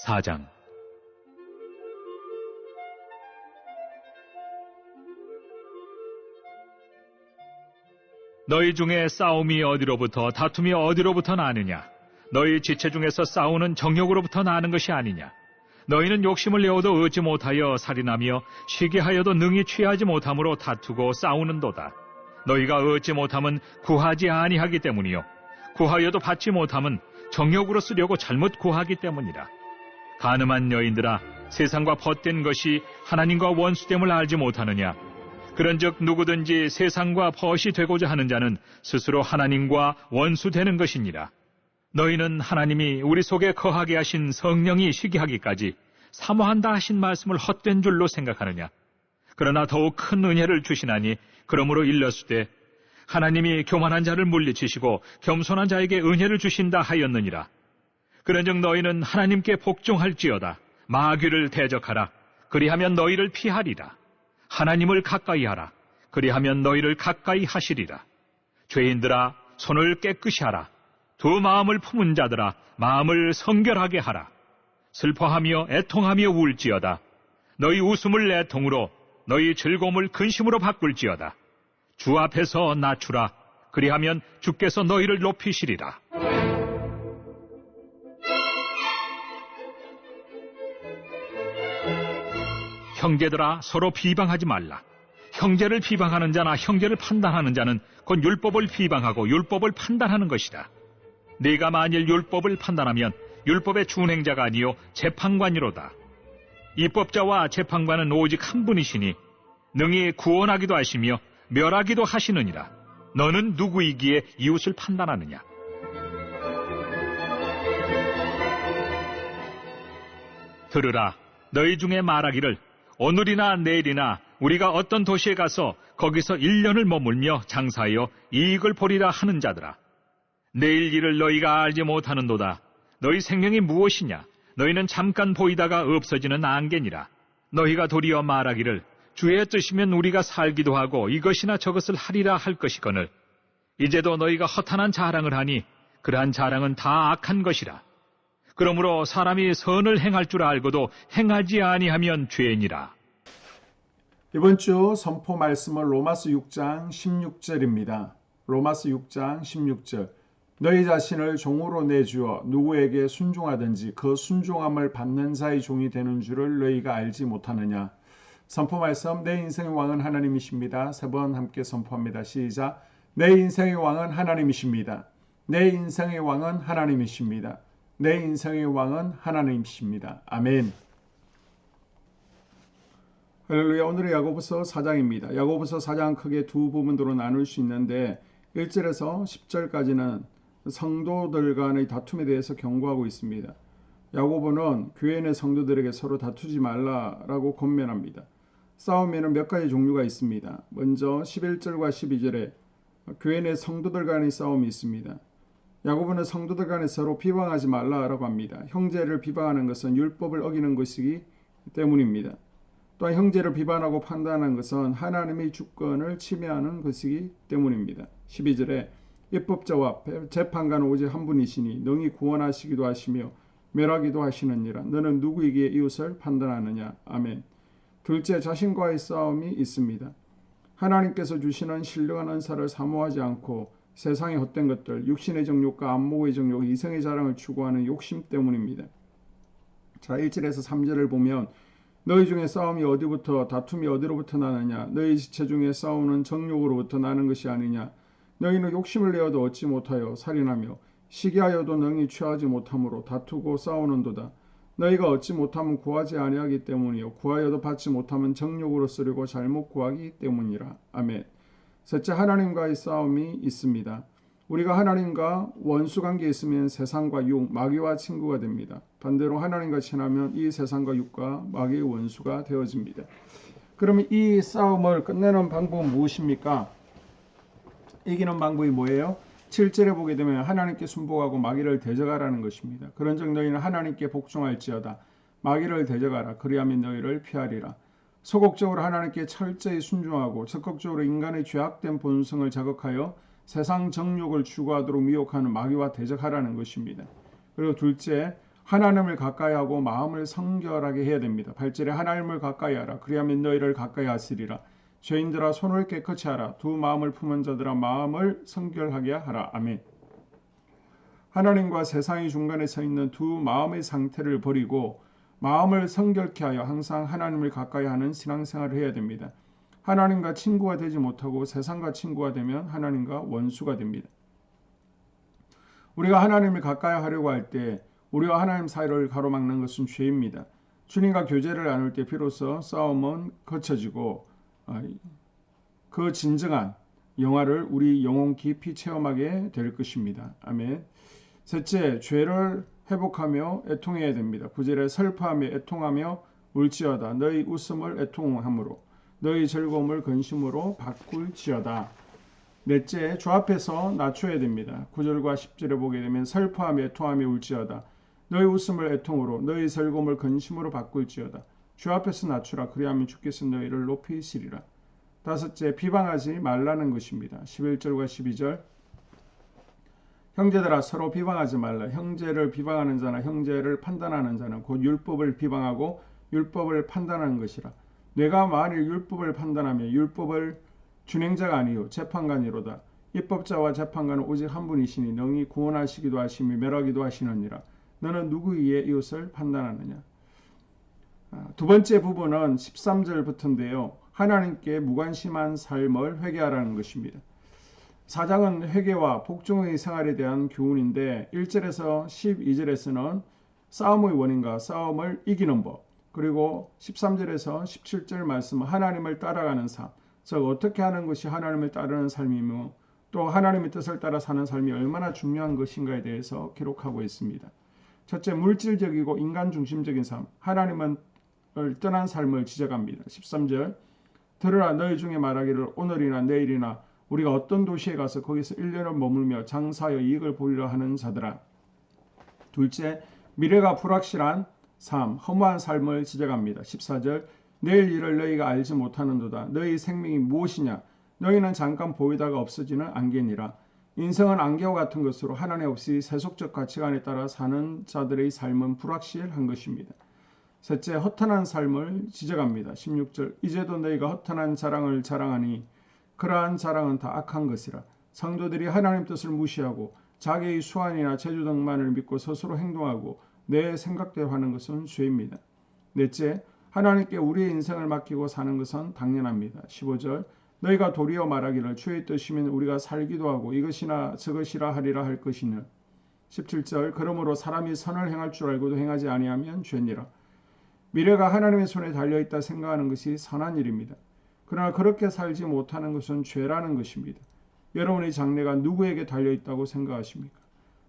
4장. 너희 중에 싸움이 어디로부터 다툼이 어디로부터 나느냐? 너희 지체 중에서 싸우는 정욕으로부터 나는 것이 아니냐? 너희는 욕심을 내어도 얻지 못하여 살인하며 시기하여도 능히 취하지 못함으로 다투고 싸우는도다. 너희가 얻지 못함은 구하지 아니하기 때문이요 구하여도 받지 못함은 정욕으로 쓰려고 잘못 구하기 때문이라. 간음한 여인들아, 세상과 벗된 것이 하나님과 원수됨을 알지 못하느냐? 그런즉 누구든지 세상과 벗이 되고자 하는 자는 스스로 하나님과 원수되는 것이니라. 너희는 하나님이 우리 속에 거하게 하신 성령이 시기하기까지 사모한다 하신 말씀을 헛된 줄로 생각하느냐? 그러나 더욱 큰 은혜를 주시나니 그러므로 일렀으되 하나님이 교만한 자를 물리치시고 겸손한 자에게 은혜를 주신다 하였느니라. 그런즉 너희는 하나님께 복종할지어다. 마귀를 대적하라. 그리하면 너희를 피하리라. 하나님을 가까이 하라. 그리하면 너희를 가까이 하시리라. 죄인들아, 손을 깨끗이 하라. 두 마음을 품은 자들아, 마음을 성결하게 하라. 슬퍼하며 애통하며 울지어다. 너희 웃음을 애통으로, 너희 즐거움을 근심으로 바꿀지어다. 주 앞에서 낮추라. 그리하면 주께서 너희를 높이시리라. 형제들아, 서로 비방하지 말라. 형제를 비방하는 자나 형제를 판단하는 자는 곧 율법을 비방하고 율법을 판단하는 것이다. 네가 만일 율법을 판단하면 율법의 준행자가 아니요 재판관이로다. 입법자와 재판관은 오직 한 분이시니 능히 구원하기도 하시며 멸하기도 하시느니라. 너는 누구이기에 이웃을 판단하느냐? 들으라. 너희 중에 말하기를 오늘이나 내일이나 우리가 어떤 도시에 가서 거기서 1년을 머물며 장사하여 이익을 보리라 하는 자들아. 내일 일을 너희가 알지 못하는도다. 너희 생명이 무엇이냐? 너희는 잠깐 보이다가 없어지는 안개니라. 너희가 도리어 말하기를 주의 뜻이면 우리가 살기도 하고 이것이나 저것을 하리라 할 것이거늘 이제도 너희가 허탄한 자랑을 하니 그러한 자랑은 다 악한 것이라. 그러므로 사람이 선을 행할 줄 알고도 행하지 아니하면 죄니라. 이번 주 선포 말씀은 로마서 6장 16절입니다. 로마서 6장 16절. 너희 자신을 종으로 내주어 누구에게 순종하든지 그 순종함을 받는 자의 종이 되는 줄을 너희가 알지 못하느냐. 선포 말씀, 내 인생의 왕은 하나님이십니다. 세 번 함께 선포합니다. 시작. 내 인생의 왕은 하나님이십니다. 내 인생의 왕은 하나님이십니다. 내 인생의 왕은 하나님이십니다. 아멘. 할렐루야. 오늘은 야고보서 4장입니다. 야고보서 4장 크게 두 부분으로 나눌 수 있는데 1절에서 10절까지는 성도들 간의 다툼에 대해서 경고하고 있습니다. 야고보는 교회 내 성도들에게 서로 다투지 말라라고 권면합니다. 싸움에는 몇 가지 종류가 있습니다. 먼저 11절과 12절에 교회 내 성도들 간의 싸움이 있습니다. 야고보는 성도들 간에 서로 비방하지 말라라고 합니다. 형제를 비방하는 것은 율법을 어기는 것이기 때문입니다. 또한 형제를 비판하고 판단하는 것은 하나님의 주권을 침해하는 것이기 때문입니다. 12절에 입법자와 재판관은 오직 한 분이시니 능히 구원하시기도 하시며 멸하기도 하시느니라. 너는 누구에게 이웃을 판단하느냐. 아멘. 둘째, 자신과의 싸움이 있습니다. 하나님께서 주시는 신령한 은사를 사모하지 않고 세상의 헛된 것들, 육신의 정욕과 안목의 정욕, 이성의 자랑을 추구하는 욕심 때문입니다. 자, 1절에서 3절을 보면 너희 중에 싸움이 어디부터 다툼이 어디로부터 나느냐. 너희 지체 중에 싸우는 정욕으로부터 나는 것이 아니냐. 너희는 욕심을 내어도 얻지 못하여 살인하며 시기하여도 능히 취하지 못함으로 다투고 싸우는도다. 너희가 얻지 못하면 구하지 아니하기 때문이요 구하여도 받지 못하면 정욕으로 쓰려고 잘못 구하기 때문이라. 아멘. 셋째, 하나님과의 싸움이 있습니다. 우리가 하나님과 원수관계에 있으면 세상과 육, 마귀와 친구가 됩니다. 반대로 하나님과 친하면 이 세상과 육과 마귀의 원수가 되어집니다. 그러면 이 싸움을 끝내는 방법은 무엇입니까? 이기는 방법이 뭐예요? 7절에 보게 되면 하나님께 순복하고 마귀를 대적하라는 것입니다. 그런즉 너희는 하나님께 복종할지어다. 마귀를 대적하라. 그리하면 너희를 피하리라. 소극적으로 하나님께 철저히 순종하고 적극적으로 인간의 죄악된 본성을 자극하여 세상 정욕을 추구하도록 미혹하는 마귀와 대적하라는 것입니다. 그리고 둘째, 하나님을 가까이 하고 마음을 성결하게 해야 됩니다. 8절에 하나님을 가까이 하라. 그리하면 너희를 가까이 하시리라. 죄인들아 손을 깨끗이 하라. 두 마음을 품은 자들아 마음을 성결하게 하라. 아멘. 하나님과 세상의 중간에 서 있는 두 마음의 상태를 버리고 마음을 성결케 하여 항상 하나님을 가까이 하는 신앙생활을 해야 됩니다. 하나님과 친구가 되지 못하고 세상과 친구가 되면 하나님과 원수가 됩니다. 우리가 하나님을 가까이 하려고 할 때 우리와 하나님 사이를 가로막는 것은 죄입니다. 주님과 교제를 나눌 때 비로소 싸움은 거쳐지고 그 진정한 영화를 우리 영혼 깊이 체험하게 될 것입니다. 아멘. 셋째, 죄를 회복하며 애통해야 됩니다. 9절에 슬퍼하며 애통하며 울지어다. 너희 웃음을 애통함으로 너희 즐거움을 근심으로 바꿀지어다. 넷째, 주 앞에서 낮춰야 됩니다. 9절과 10절에 보게 되면 슬퍼하며 애통하며 울지어다. 너희 웃음을 애통으로 너희 즐거움을 근심으로 바꿀지어다. 주 앞에서 낮추라. 그리하면 주께서 너희를 높이시리라. 다섯째, 비방하지 말라는 것입니다. 11절과 12절 형제들아 서로 비방하지 말라. 형제를 비방하는 자나 형제를 판단하는 자는 곧 율법을 비방하고 율법을 판단하는 것이라. 내가 만일 율법을 판단하며 율법을 준행자가 아니요 재판관이로다. 입법자와 재판관은 오직 한 분이시니 능히 구원하시기도 하시며 멸하기도 하시느니라. 너는 누구의 이웃을 판단하느냐. 두 번째 부분은 13절부터인데요. 하나님께 무관심한 삶을 회개하라는 것입니다. 4장은 회개와 복종의 생활에 대한 교훈인데 1절에서 12절에서는 싸움의 원인과 싸움을 이기는 법, 그리고 13절에서 17절 말씀은 하나님을 따라가는 삶, 즉 어떻게 하는 것이 하나님을 따르는 삶이며 또 하나님의 뜻을 따라 사는 삶이 얼마나 중요한 것인가에 대해서 기록하고 있습니다. 첫째, 물질적이고 인간 중심적인 삶, 하나님을 떠난 삶을 지적합니다. 13절, 들으라 너희 중에 말하기를 오늘이나 내일이나 우리가 어떤 도시에 가서 거기서 1년을 머물며 장사하여 이익을 보리라 하는 자들아. 둘째, 미래가 불확실한 삶, 허무한 삶을 지적합니다. 14절, 내일 일을 너희가 알지 못하는도다. 너희 생명이 무엇이냐? 너희는 잠깐 보이다가 없어지는 안개니라. 인생은 안개와 같은 것으로 하나님 없이 세속적 가치관에 따라 사는 자들의 삶은 불확실한 것입니다. 셋째, 허탄한 삶을 지적합니다. 16절, 이제도 너희가 허탄한 자랑을 자랑하니 그러한 자랑은 다 악한 것이라. 성도들이 하나님 뜻을 무시하고 자기의 수완이나 재주 등만을 믿고 스스로 행동하고 내 생각대로 하는 것은 죄입니다. 넷째, 하나님께 우리의 인생을 맡기고 사는 것은 당연합니다. 15절, 너희가 도리어 말하기를 주의 뜻이면 우리가 살기도 하고 이것이나 저것이라 하리라 할 것이니. 17절, 그러므로 사람이 선을 행할 줄 알고도 행하지 아니하면 죄니라. 미래가 하나님의 손에 달려있다 생각하는 것이 선한 일입니다. 그러나 그렇게 살지 못하는 것은 죄라는 것입니다. 여러분의 장래가 누구에게 달려있다고 생각하십니까?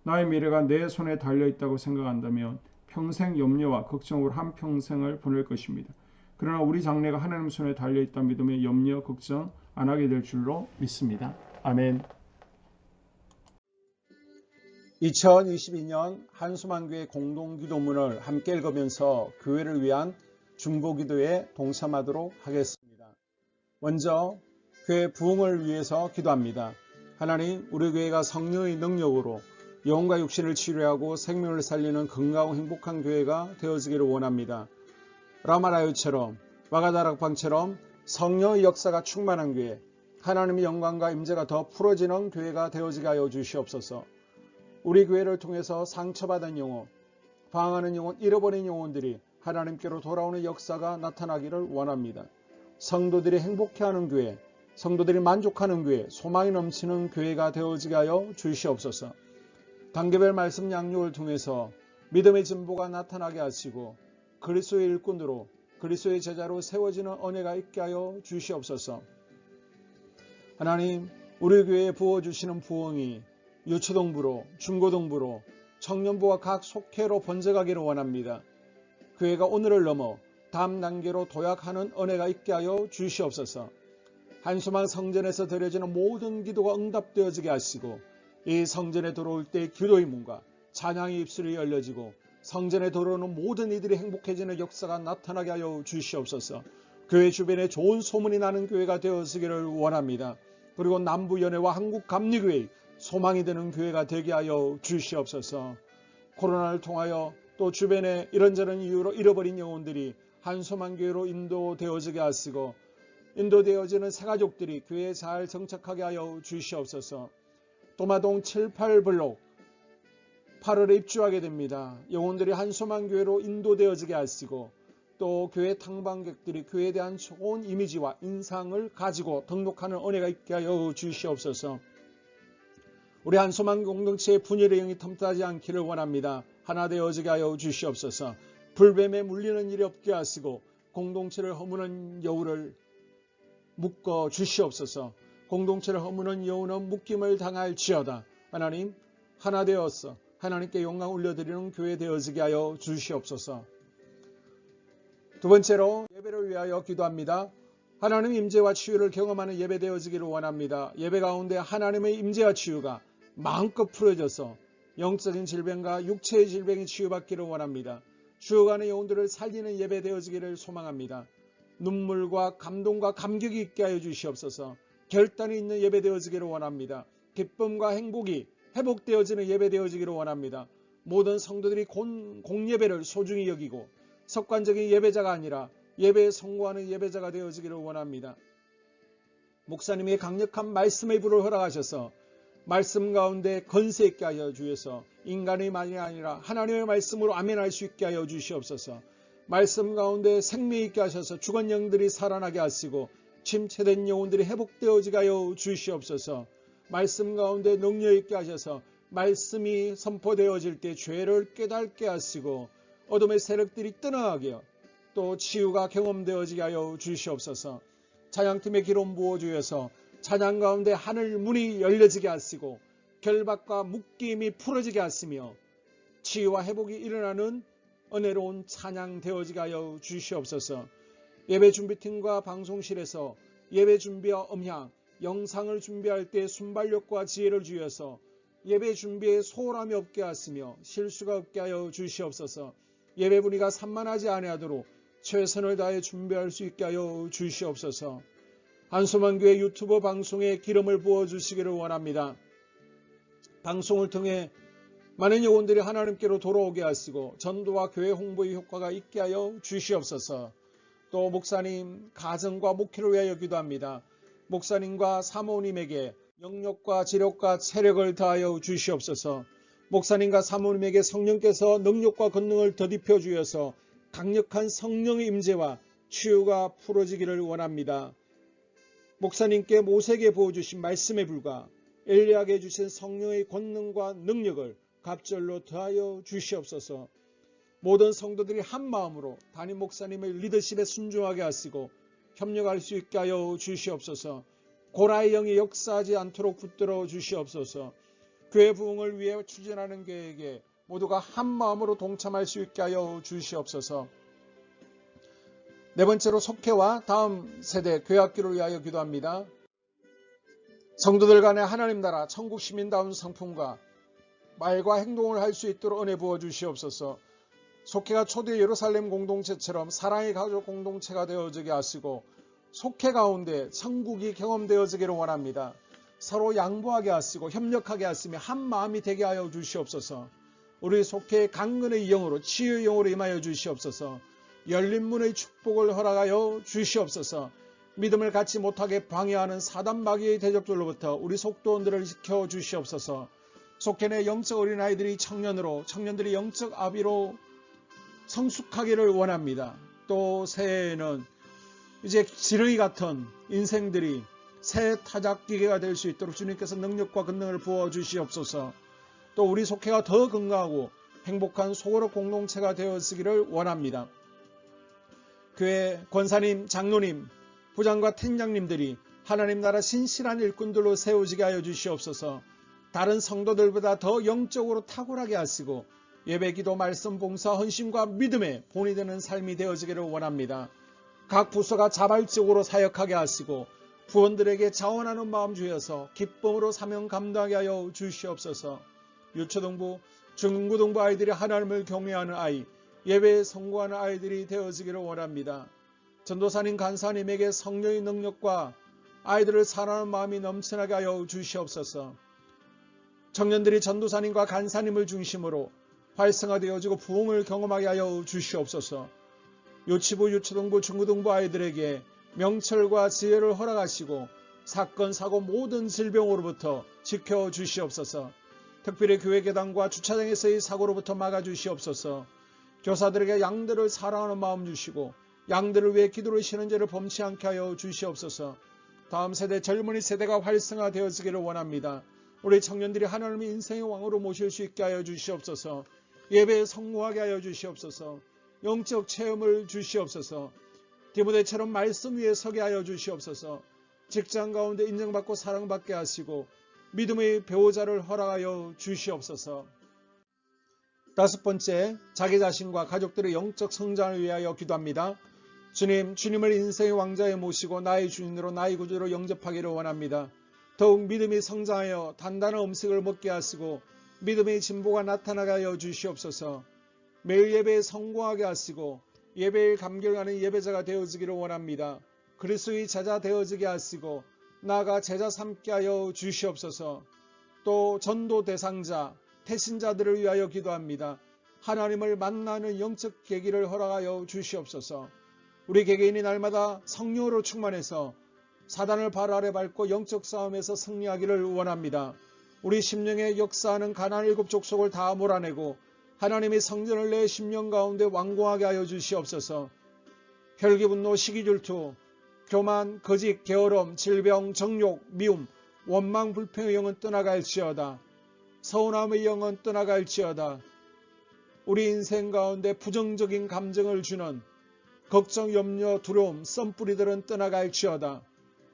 나의 미래가 내 손에 달려있다고 생각한다면 평생 염려와 걱정으로 한평생을 보낼 것입니다. 그러나 우리 장래가 하나님 손에 달려있다 믿으며 염려, 걱정 안 하게 될 줄로 믿습니다. 아멘. 2022년 한수만교회 공동기도문을 함께 읽으면서 교회를 위한 중보기도에 동참하도록 하겠습니다. 먼저 교회 부흥을 위해서 기도합니다. 하나님, 우리 교회가 성령의 능력으로 영혼과 육신을 치료하고 생명을 살리는 건강하고 행복한 교회가 되어지기를 원합니다. 라마라요처럼 와가다락방처럼 성령의 역사가 충만한 교회, 하나님의 영광과 임재가 더 풀어지는 교회가 되어지게 하여 주시옵소서. 우리 교회를 통해서 상처받은 영혼, 방황하는 영혼, 잃어버린 영혼들이 하나님께로 돌아오는 역사가 나타나기를 원합니다. 성도들이 행복해하는 교회, 성도들이 만족하는 교회, 소망이 넘치는 교회가 되어지게 하여 주시옵소서. 단계별 말씀 양육을 통해서 믿음의 진보가 나타나게 하시고 그리스도의 일꾼으로 그리스도의 제자로 세워지는 은혜가 있게 하여 주시옵소서. 하나님, 우리 교회에 부어주시는 부흥이 유초동부로, 중고동부로, 청년부와 각 속회로 번져가기를 원합니다. 교회가 오늘을 넘어 다음 단계로 도약하는 은혜가 있게 하여 주시옵소서. 한수만 성전에서 드려지는 모든 기도가 응답되어지게 하시고 이 성전에 들어올 때 기도의 문과 찬양의 입술이 열려지고 성전에 들어오는 모든 이들이 행복해지는 역사가 나타나게 하여 주시옵소서. 교회 주변에 좋은 소문이 나는 교회가 되어지기를 원합니다. 그리고 남부연회와 한국감리교회의 소망이 되는 교회가 되게 하여 주시옵소서. 코로나를 통하여 또 주변에 이런저런 이유로 잃어버린 영혼들이 한소만 교회로 인도되어지게 하시고 인도되어지는 새가족들이 교회에 잘 정착하게 하여 주시옵소서. 도마동 7, 8블록 8월에 입주하게 됩니다. 영혼들이 한소만 교회로 인도되어지게 하시고 또 교회 탕방객들이 교회에 대한 좋은 이미지와 인상을 가지고 등록하는 은혜가 있게 하여 주시옵소서. 우리 한소만 공동체의 분열의 영이 틈타지 않기를 원합니다. 하나 되어지게 하여 주시옵소서. 불뱀에 물리는 일이 없게 하시고 공동체를 허무는 여우를 묶어 주시옵소서. 공동체를 허무는 여우는 묶임을 당할지어다. 하나님 하나 되어서 하나님께 영광 올려드리는 교회 되어지게 하여 주시옵소서. 두 번째로 예배를 위하여 기도합니다. 하나님 임재와 치유를 경험하는 예배 되어지기를 원합니다. 예배 가운데 하나님의 임재와 치유가 마음껏 풀어져서 영적인 질병과 육체의 질병이 치유받기를 원합니다. 죽어가는 영혼들을 살리는 예배 되어지기를 소망합니다. 눈물과 감동과 감격이 있게 하여 주시옵소서. 결단이 있는 예배 되어지기를 원합니다. 기쁨과 행복이 회복되어지는 예배 되어지기를 원합니다. 모든 성도들이 공예배를 소중히 여기고 습관적인 예배자가 아니라 예배에 성공하는 예배자가 되어지기를 원합니다. 목사님의 강력한 말씀의 불을 허락하셔서 말씀 가운데 건세 있게 하여 주셔서 인간의 말이 아니라 하나님의 말씀으로 아멘할 수 있게 하여 주시옵소서. 말씀 가운데 생명 있게 하셔서 죽은 영들이 살아나게 하시고 침체된 영혼들이 회복되어지게 하여 주시옵소서. 말씀 가운데 능력 있게 하셔서 말씀이 선포되어질 때 죄를 깨닫게 하시고 어둠의 세력들이 떠나가게 또 치유가 경험되어지게 하여 주시옵소서. 찬양팀의 기름 부어주셔서 찬양 가운데 하늘 문이 열려지게 하시고 결박과 묶임이 풀어지게 하시며 치유와 회복이 일어나는 은혜로운 찬양 되어지게 하여 주시옵소서. 예배 준비팀과 방송실에서 예배 준비와 음향, 영상을 준비할 때 순발력과 지혜를 주셔서 예배 준비에 소홀함이 없게 하시며 실수가 없게 하여 주시옵소서. 예배 분위기가 산만하지 아니하도록 최선을 다해 준비할 수 있게 하여 주시옵소서. 한소만교회 유튜브 방송에 기름을 부어주시기를 원합니다. 방송을 통해 많은 영혼들이 하나님께로 돌아오게 하시고 전도와 교회 홍보의 효과가 있게 하여 주시옵소서. 또 목사님 가정과 목회를 위하여 기도합니다. 목사님과 사모님에게 영력과 지력과 체력을 다하여 주시옵소서. 목사님과 사모님에게 성령께서 능력과 권능을 더딥혀 주셔서 강력한 성령의 임재와 치유가 풀어지기를 원합니다. 목사님께 모세에게 부어주신 말씀의 불과 엘리야에게 주신 성령의 권능과 능력을 갑절로 더하여 주시옵소서. 모든 성도들이 한 마음으로 담임 목사님의 리더십에 순종하게 하시고 협력할 수 있게 하여 주시옵소서. 고라의 영이 역사하지 않도록 붙들어 주시옵소서. 교회 부흥을 위해 추진하는 교회에게 모두가 한 마음으로 동참할 수 있게 하여 주시옵소서. 네 번째로 속회와 다음 세대 교회학교를 위하여 기도합니다. 성도들 간의 하나님 나라 천국 시민다운 성품과 말과 행동을 할 수 있도록 은혜 부어 주시옵소서. 속회가 초대 예루살렘 공동체처럼 사랑의 가족 공동체가 되어지게 하시고 속회 가운데 천국이 경험되어지기를 원합니다. 서로 양보하게 하시고 협력하게 하시며 한 마음이 되게 하여 주시옵소서. 우리 속회의 강건의 영으로 치유의 영으로 임하여 주시옵소서. 열린 문의 축복을 허락하여 주시옵소서. 믿음을 갖지 못하게 방해하는 사단 마귀의 대적들로부터 우리 속도원들을 지켜 주시옵소서. 속회 내 영적 어린아이들이 청년들이 영적 아비로 성숙하기를 원합니다. 또 새해에는 이제 지렁이 같은 인생들이 새 타작기계가 될 수 있도록 주님께서 능력과 권능을 부어 주시옵소서. 또 우리 속회가 더 건강하고 행복한 소그룹 공동체가 되었기를 원합니다. 교회 권사님, 장로님, 부장과 팀장님들이 하나님 나라 신실한 일꾼들로 세워지게 하여 주시옵소서. 다른 성도들보다 더 영적으로 탁월하게 하시고 예배, 기도, 말씀, 봉사, 헌신과 믿음의 본이 되는 삶이 되어지기를 원합니다. 각 부서가 자발적으로 사역하게 하시고 부원들에게 자원하는 마음 주셔서 기쁨으로 사명 감당하게 하여 주시옵소서. 유초등부, 중고등부 아이들이 하나님을 경외하는 아이, 예배에 성공하는 아이들이 되어지기를 원합니다. 전도사님, 간사님에게 성령의 능력과 아이들을 사랑하는 마음이 넘쳐나게 하여 주시옵소서. 청년들이 전도사님과 간사님을 중심으로 활성화되어지고 부흥을 경험하게 하여 주시옵소서. 유치부, 유초등부, 중고등부 아이들에게 명철과 지혜를 허락하시고 사건, 사고 모든 질병으로부터 지켜주시옵소서. 특별히 교회 계단과 주차장에서의 사고로부터 막아주시옵소서. 교사들에게 양들을 사랑하는 마음 주시고 양들을 위해 기도를 쉬는 죄를 범치 않게 하여 주시옵소서. 다음 세대 젊은이 세대가 활성화되어지기를 원합니다. 우리 청년들이 하나님의 인생의 왕으로 모실 수 있게 하여 주시옵소서. 예배에 성공하게 하여 주시옵소서. 영적 체험을 주시옵소서. 디모데처럼 말씀 위에 서게 하여 주시옵소서. 직장 가운데 인정받고 사랑받게 하시고 믿음의 배우자를 허락하여 주시옵소서. 다섯 번째, 자기 자신과 가족들의 영적 성장을 위하여 기도합니다. 주님, 주님을 인생의 왕자에 모시고 나의 주인으로 나의 구주로 영접하기를 원합니다. 더욱 믿음이 성장하여 단단한 음식을 먹게 하시고 믿음의 진보가 나타나게 하여 주시옵소서. 매일 예배에 성공하게 하시고 예배에 감격하는 예배자가 되어지기를 원합니다. 그리스도의 제자 되어지게 하시고 나아가 제자 삼게 하여 주시옵소서. 또 전도 대상자, 태신자들을 위하여 기도합니다. 하나님을 만나는 영적 계기를 허락하여 주시옵소서. 우리 개개인이 날마다 성령으로 충만해서 사단을 발 아래 밟고 영적 싸움에서 승리하기를 원합니다. 우리 심령에 역사하는 가나안 7 족속을 다 몰아내고 하나님의 성전을 내 심령 가운데 완공하게 하여 주시옵소서. 혈기, 분노, 시기, 질투, 교만, 거짓, 게으름, 질병, 정욕, 미움, 원망, 불평의 영은 떠나갈지어다. 서운함의 영은 떠나갈지어다. 우리 인생 가운데 부정적인 감정을 주는 걱정, 염려, 두려움, 썸뿌리들은 떠나갈지어다.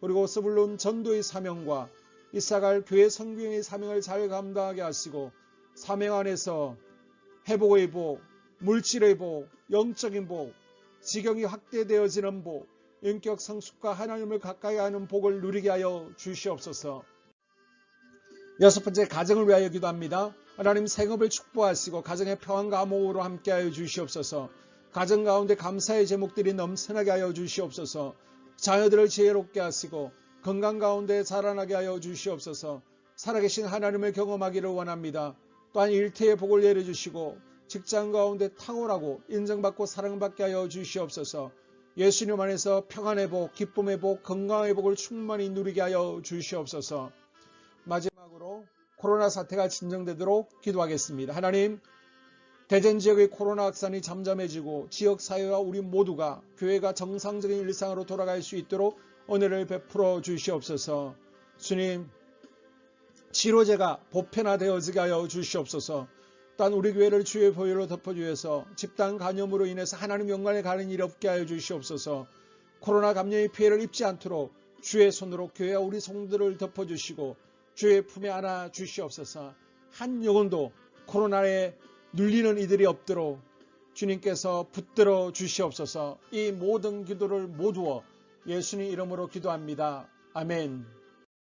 그리고 스불론 전도의 사명과 이사갈 교회 선교의 사명을 잘 감당하게 하시고 사명 안에서 회복의 복, 물질의 복, 영적인 복, 지경이 확대되어지는 복, 인격 성숙과 하나님을 가까이 하는 복을 누리게 하여 주시옵소서. 여섯 번째, 가정을 위하여 기도합니다. 하나님, 생업을 축복하시고 가정의 평안과 암호로 함께하여 주시옵소서. 가정 가운데 감사의 제목들이 넘쳐나게 하여 주시옵소서. 자녀들을 지혜롭게 하시고 건강 가운데 자라나게 하여 주시옵소서. 살아계신 하나님을 경험하기를 원합니다. 또한 일태의 복을 내려주시고 직장 가운데 탁월하고 인정받고 사랑받게 하여 주시옵소서. 예수님 안에서 평안의 복, 기쁨의 복, 건강의 복을 충만히 누리게 하여 주시옵소서. 마지막으로 코로나 사태가 진정되도록 기도하겠습니다. 하나님, 대전 지역의 코로나 확산이 잠잠해지고 지역사회와 우리 모두가 교회가 정상적인 일상으로 돌아갈 수 있도록 은혜를 베풀어 주시옵소서. 주님, 치료제가 보편화되어지게 하여 주시옵소서. 또한 우리 교회를 주의 보혈로 덮어주셔서 집단 감염으로 인해서 하나님 영광에 가는 일 없게 하여 주시옵소서. 코로나 감염의 피해를 입지 않도록 주의 손으로 교회와 우리 성도들을 덮어주시고 주의 품에 안아 주시옵소서. 한 영혼도 코로나에 눌리는 이들이 없도록 주님께서 붙들어 주시옵소서. 이 모든 기도를 모두어 예수님 이름으로 기도합니다. 아멘.